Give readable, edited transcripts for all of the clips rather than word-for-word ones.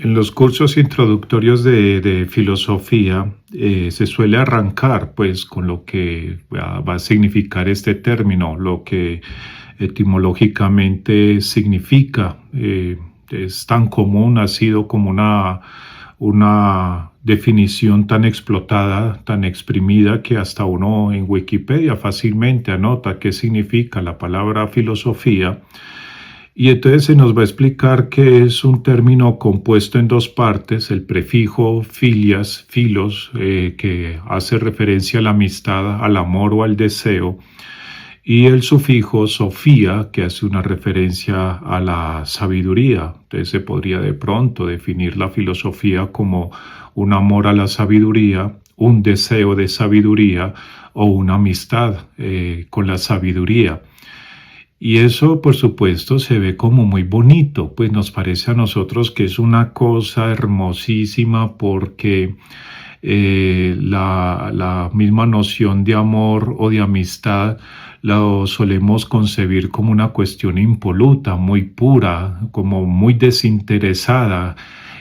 En los cursos introductorios de filosofía se suele arrancar pues con lo que va a significar este término, lo que etimológicamente significa. Es tan común, ha sido como una definición tan explotada, tan exprimida, que hasta uno en Wikipedia fácilmente anota qué significa la palabra filosofía. Y entonces se nos va a explicar que es un término compuesto en dos partes: el prefijo filias, filos, que hace referencia a la amistad, al amor o al deseo, y el sufijo sofía, que hace una referencia a la sabiduría. Entonces se podría de pronto definir la filosofía como un amor a la sabiduría, un deseo de sabiduría o una amistad con la sabiduría. Y eso, por supuesto, se ve como muy bonito, pues nos parece a nosotros que es una cosa hermosísima porque la misma noción de amor o de amistad lo solemos concebir como una cuestión impoluta, muy pura, como muy desinteresada.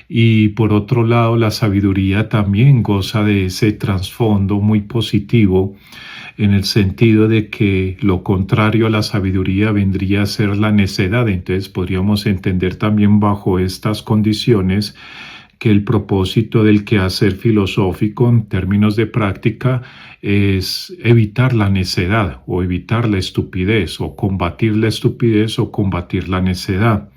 Y por otro lado, la sabiduría también goza de ese trasfondo muy positivo, en el sentido de que lo contrario a la sabiduría vendría a ser la necedad. Entonces podríamos entender también bajo estas condiciones que el propósito del quehacer filosófico en términos de práctica es evitar la necedad o evitar la estupidez, o combatir la estupidez o combatir la necedad.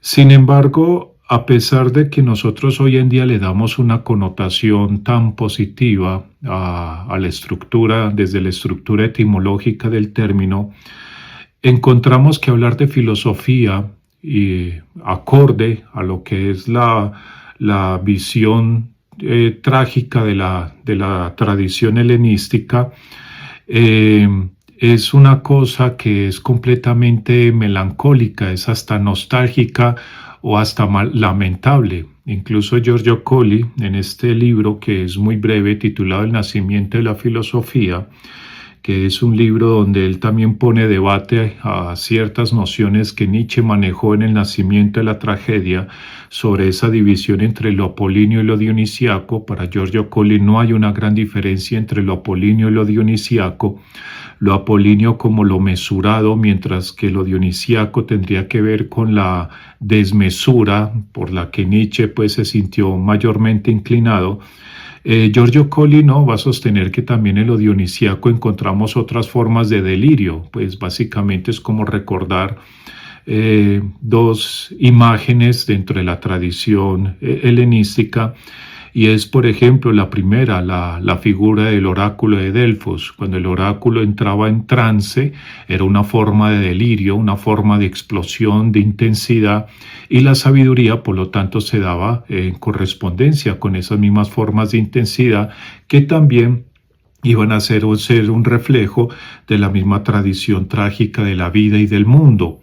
Sin embargo, a pesar de que nosotros hoy en día le damos una connotación tan positiva a la estructura, desde la estructura etimológica del término, encontramos que hablar de filosofía, y acorde a lo que es la visión trágica de la tradición helenística, eh, es una cosa que es completamente melancólica, es hasta nostálgica o hasta lamentable. Incluso Giorgio Colli, en este libro que es muy breve, titulado El nacimiento de la filosofía, que es un libro donde él también pone debate a ciertas nociones que Nietzsche manejó en El nacimiento de la tragedia, sobre esa división entre lo apolíneo y lo dionisiaco. Para Giorgio Colli no hay una gran diferencia entre lo apolíneo y lo dionisiaco. Lo apolíneo como lo mesurado, mientras que lo dionisiaco tendría que ver con la desmesura, por la que Nietzsche pues se sintió mayormente inclinado. Giorgio Colli no va a sostener que también en lo dionisiaco encontramos otras formas de delirio. Pues básicamente es como recordar dos imágenes dentro de la tradición helenística. Y es, por ejemplo, la primera, la figura del oráculo de Delfos. Cuando el oráculo entraba en trance, era una forma de delirio, una forma de explosión, de intensidad, y la sabiduría, por lo tanto, se daba en correspondencia con esas mismas formas de intensidad, que también iban a ser un reflejo de la misma tradición trágica de la vida y del mundo.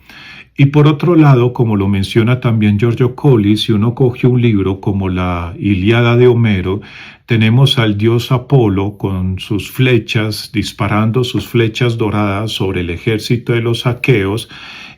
Y por otro lado, como lo menciona también Giorgio Colli, si uno coge un libro como la Ilíada de Homero, tenemos al dios Apolo con sus flechas, disparando sus flechas doradas sobre el ejército de los aqueos,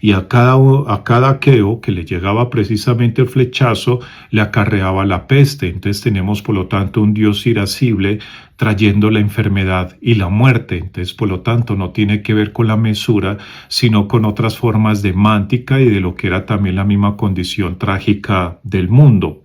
y a cada aqueo que le llegaba precisamente el flechazo le acarreaba la peste. Entonces tenemos, por lo tanto, un dios irascible trayendo la enfermedad y la muerte. Entonces, por lo tanto, no tiene que ver con la mesura, sino con otras formas de mántica y de lo que era también la misma condición trágica del mundo.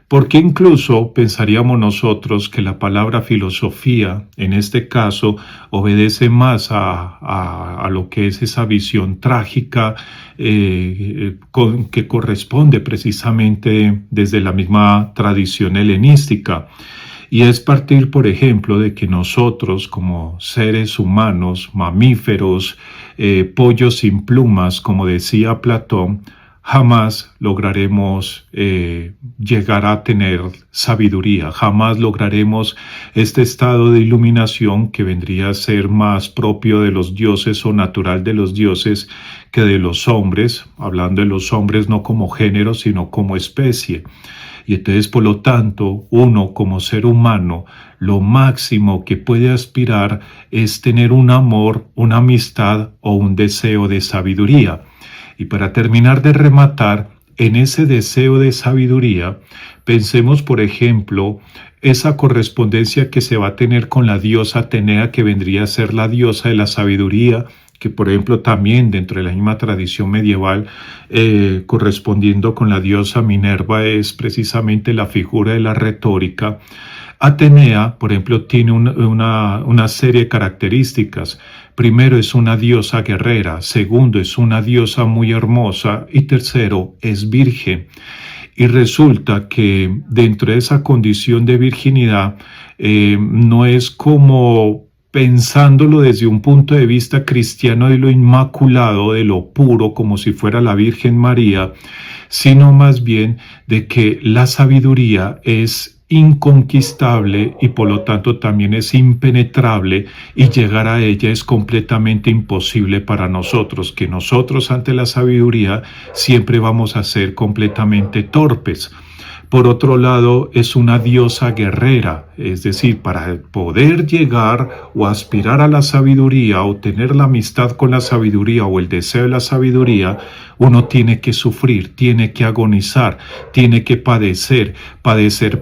Porque incluso pensaríamos nosotros que la palabra filosofía, en este caso, obedece más a lo que es esa visión trágica que corresponde precisamente desde la misma tradición helenística. Y es partir, por ejemplo, de que nosotros como seres humanos, mamíferos, pollos sin plumas, como decía Platón, jamás lograremos llegar a tener sabiduría, jamás lograremos este estado de iluminación que vendría a ser más propio de los dioses o natural de los dioses que de los hombres, hablando de los hombres no como género, sino como especie. Y entonces, por lo tanto, uno como ser humano, lo máximo que puede aspirar es tener un amor, una amistad o un deseo de sabiduría. Y para terminar de rematar, en ese deseo de sabiduría, pensemos, por ejemplo, esa correspondencia que se va a tener con la diosa Atenea, que vendría a ser la diosa de la sabiduría, que por ejemplo también dentro de la misma tradición medieval, correspondiendo con la diosa Minerva, es precisamente la figura de la retórica. Atenea, por ejemplo, tiene una serie de características. Primero, es una diosa guerrera. Segundo, es una diosa muy hermosa. Y tercero, es virgen. Y resulta que dentro de esa condición de virginidad, no es como pensándolo desde un punto de vista cristiano de lo inmaculado, de lo puro, como si fuera la Virgen María, sino más bien de que la sabiduría es inconquistable y por lo tanto también es impenetrable, y llegar a ella es completamente imposible para nosotros, que nosotros ante la sabiduría siempre vamos a ser completamente torpes. Por otro lado, es una diosa guerrera, es decir, para poder llegar o aspirar a la sabiduría o tener la amistad con la sabiduría o el deseo de la sabiduría, uno tiene que sufrir, tiene que agonizar, tiene que padecer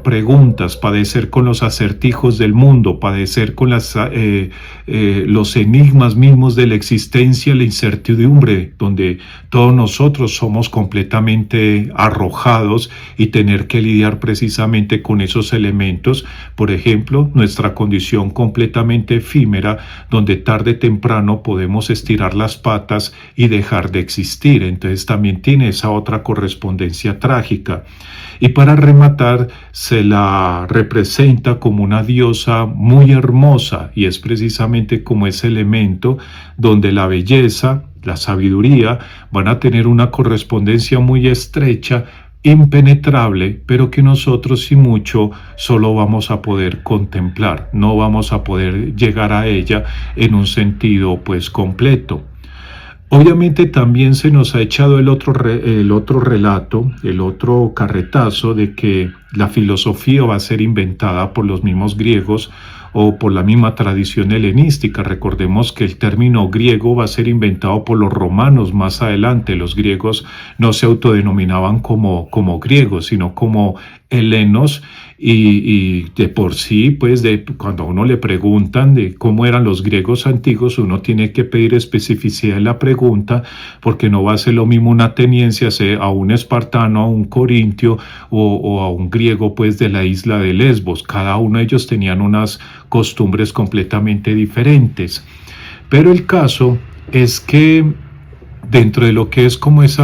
preguntas, padecer con los acertijos del mundo, padecer con los enigmas mismos de la existencia, la incertidumbre, donde todos nosotros somos completamente arrojados, y tener que lidiar precisamente con esos elementos. Por ejemplo, nuestra condición completamente efímera, donde tarde o temprano podemos estirar las patas y dejar de existir. Entonces también tiene esa otra correspondencia trágica. Y para rematar, se la representa como una diosa muy hermosa, y es precisamente como ese elemento donde la belleza, la sabiduría van a tener una correspondencia muy estrecha, impenetrable, pero que nosotros y mucho solo vamos a poder contemplar, no vamos a poder llegar a ella en un sentido pues completo. Obviamente también se nos ha echado el otro relato, el otro carretazo de que la filosofía va a ser inventada por los mismos griegos o por la misma tradición helenística. Recordemos que el término griego va a ser inventado por los romanos más adelante. Los griegos no se autodenominaban como griegos, sino como helenos, y de por sí, pues cuando a uno le preguntan de cómo eran los griegos antiguos, uno tiene que pedir especificidad en la pregunta, porque no va a ser lo mismo una ateniense a un espartano, a un corintio o a un griego pues de la isla de Lesbos. Cada uno de ellos tenían unas costumbres completamente diferentes. Pero el caso es que dentro de lo que es como ese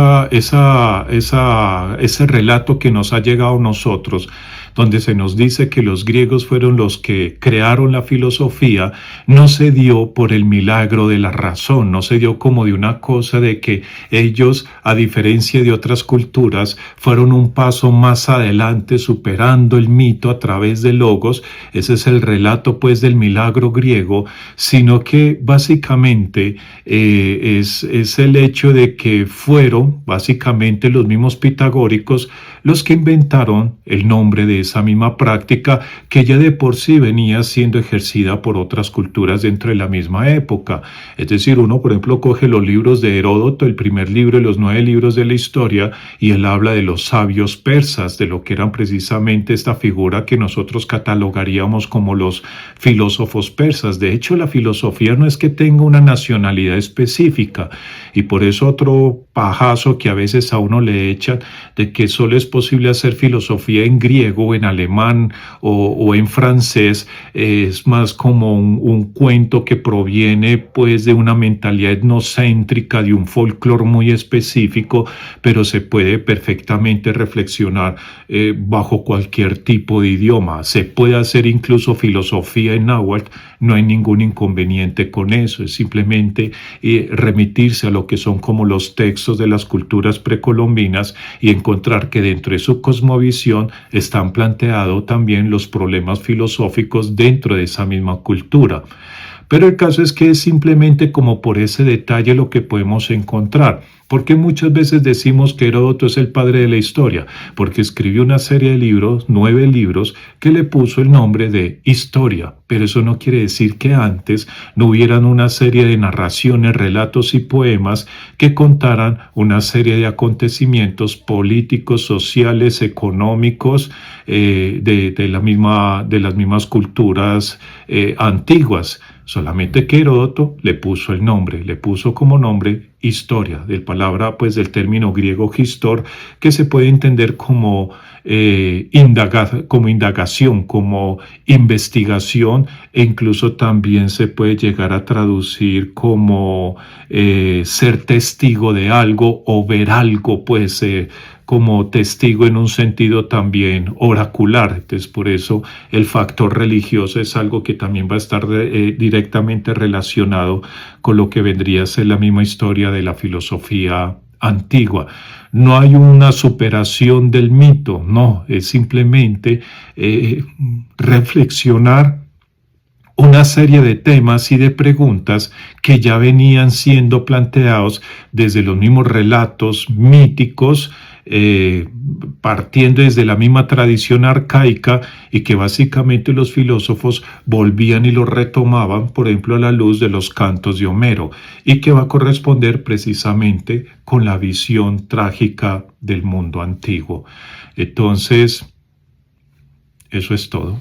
relato que nos ha llegado a nosotros, donde se nos dice que los griegos fueron los que crearon la filosofía, no se dio por el milagro de la razón, no se dio como de una cosa de que ellos, a diferencia de otras culturas, fueron un paso más adelante, superando el mito a través de logos. Ese es el relato pues del milagro griego, sino que básicamente es el hecho de que fueron básicamente los mismos pitagóricos los que inventaron el nombre de esa misma práctica, que ya de por sí venía siendo ejercida por otras culturas dentro de la misma época. Es decir, uno, por ejemplo, coge los libros de Heródoto, el primer libro de los 9 libros de la historia, y él habla de los sabios persas, de lo que eran precisamente esta figura que nosotros catalogaríamos como los filósofos persas. De hecho, la filosofía no es que tenga una nacionalidad específica, y por eso otro pajazo que a veces a uno le echan de que solo es posible hacer filosofía en griego, en alemán o en francés, es más como un cuento que proviene pues de una mentalidad etnocéntrica, de un folclore muy específico, pero se puede perfectamente reflexionar bajo cualquier tipo de idioma. Se puede hacer incluso filosofía en náhuatl, no hay ningún inconveniente con eso, es simplemente remitirse a lo que son como los textos de las culturas precolombinas y encontrar que dentro de su cosmovisión están planteados también los problemas filosóficos dentro de esa misma cultura. Pero el caso es que es simplemente como por ese detalle lo que podemos encontrar. ¿Por qué muchas veces decimos que Heródoto es el padre de la historia? Porque escribió una serie de libros, 9 libros, que le puso el nombre de historia. Pero eso no quiere decir que antes no hubieran una serie de narraciones, relatos y poemas que contaran una serie de acontecimientos políticos, sociales, económicos, de las mismas culturas antiguas. Solamente que Heródoto le puso el nombre, le puso como nombre historia, del palabra, pues del término griego histor, que se puede entender como, como indagación, como investigación, e incluso también se puede llegar a traducir como ser testigo de algo o ver algo, pues como testigo en un sentido también oracular. Entonces, por eso el factor religioso es algo que también va a estar directamente relacionado con lo que vendría a ser la misma historia de la filosofía antigua. No hay una superación del mito, no, es simplemente reflexionar una serie de temas y de preguntas que ya venían siendo planteados desde los mismos relatos míticos, eh, partiendo desde la misma tradición arcaica, y que básicamente los filósofos volvían y los retomaban, por ejemplo, a la luz de los cantos de Homero, y que va a corresponder precisamente con la visión trágica del mundo antiguo. Entonces, eso es todo.